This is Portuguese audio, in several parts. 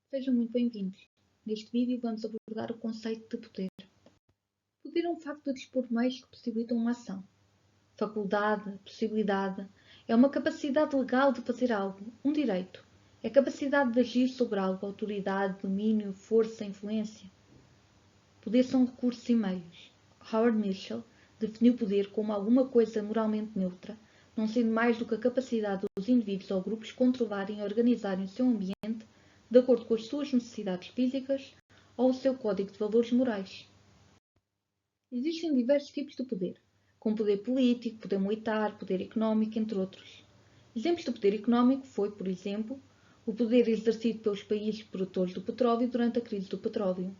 Sejam muito bem-vindos. Neste vídeo vamos abordar o conceito de poder. Poder é um facto de dispor de meios que possibilitam uma ação. Faculdade, possibilidade, é uma capacidade legal de fazer algo, um direito. É a capacidade de agir sobre algo, autoridade, domínio, força, influência. Poder são recursos e meios. Howard Mitchell definiu poder como alguma coisa moralmente neutra, não sendo mais do que a capacidade dos indivíduos ou grupos controlarem e organizarem o seu ambiente de acordo com as suas necessidades físicas ou o seu código de valores morais. Existem diversos tipos de poder, como poder político, poder militar, poder económico, entre outros. Exemplos de poder económico foi, por exemplo, o poder exercido pelos países produtores do petróleo durante a crise do petróleo.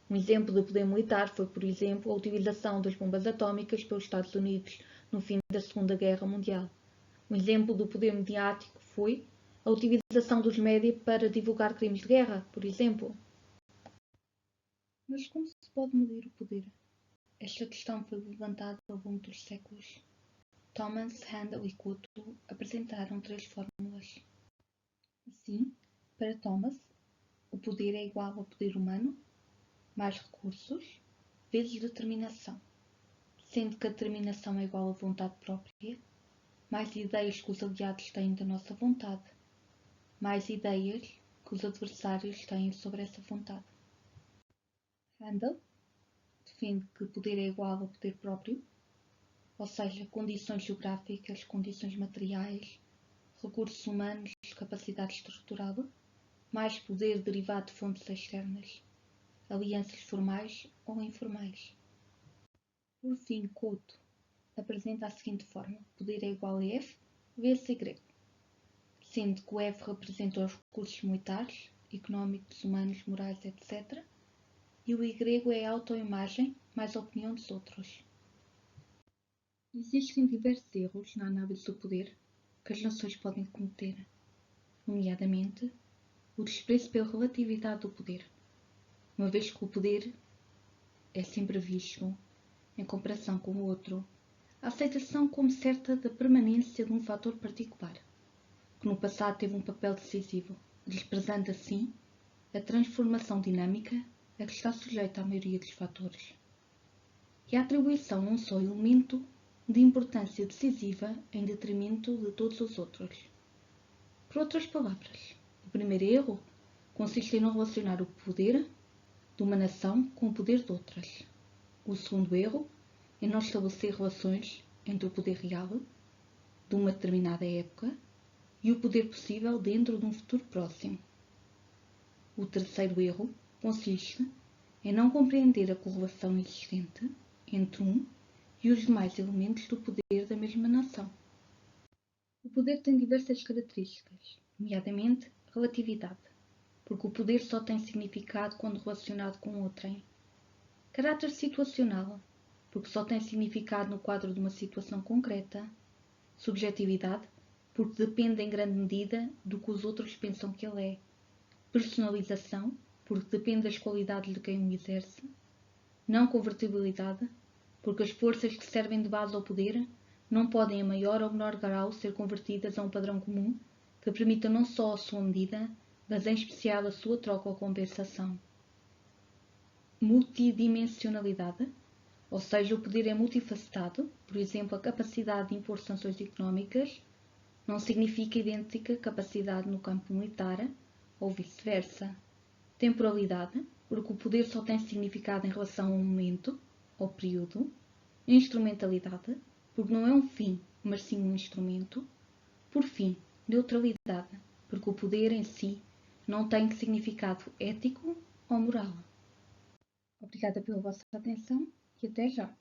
Um exemplo de poder militar foi, por exemplo, a utilização das bombas atómicas pelos Estados Unidos no fim da Segunda Guerra Mundial. Um exemplo do poder mediático foi a utilização dos média para divulgar crimes de guerra, por exemplo. Mas como se pode medir o poder? Esta questão foi levantada ao longo dos séculos. Thomas, Handel e Couto apresentaram 3 fórmulas. Assim, para Thomas, o poder é igual ao poder humano, mais recursos, vezes determinação, sendo que a determinação é igual à vontade própria, mais ideias que os aliados têm da nossa vontade, mais ideias que os adversários têm sobre essa vontade. Handel defende que poder é igual ao poder próprio, ou seja, condições geográficas, condições materiais, recursos humanos, capacidade estrutural, mais poder derivado de fontes externas, alianças formais ou informais. Por fim, Couto apresenta a seguinte fórmula: poder é igual a F vezes Y, sendo que o F representa os recursos militares, económicos, humanos, morais, etc., e o Y é a autoimagem mais a opinião dos outros. Existem diversos erros na análise do poder que as nações podem cometer, nomeadamente o desprezo pela relatividade do poder, uma vez que o poder é sempre visto em comparação com o outro, a aceitação como certa da permanência de um fator particular, que no passado teve um papel decisivo, desprezando assim a transformação dinâmica a que está sujeita a maioria dos fatores, e a atribuição a um só elemento de importância decisiva em detrimento de todos os outros. Por outras palavras, o primeiro erro consiste em não relacionar o poder de uma nação com o poder de outras. O segundo erro é não estabelecer relações entre o poder real de uma determinada época e o poder possível dentro de um futuro próximo. O terceiro erro consiste em não compreender a correlação existente entre um e os demais elementos do poder da mesma nação. O poder tem diversas características, nomeadamente relatividade, porque o poder só tem significado quando relacionado com outrem. Caráter situacional, porque só tem significado no quadro de uma situação concreta. Subjetividade, porque depende em grande medida do que os outros pensam que ele é. Personalização, porque depende das qualidades de quem o exerce. Não convertibilidade, porque as forças que servem de base ao poder não podem, a maior ou menor grau, ser convertidas a um padrão comum que permita não só a sua medida, mas em especial a sua troca ou compensação. Multidimensionalidade, ou seja, o poder é multifacetado, por exemplo, a capacidade de impor sanções económicas não significa idêntica capacidade no campo militar ou vice-versa. Temporalidade, porque o poder só tem significado em relação a um momento ou período. Instrumentalidade, porque não é um fim, mas sim um instrumento. Por fim, neutralidade, porque o poder em si não tem significado ético ou moral. Obrigada pela vossa atenção e até já!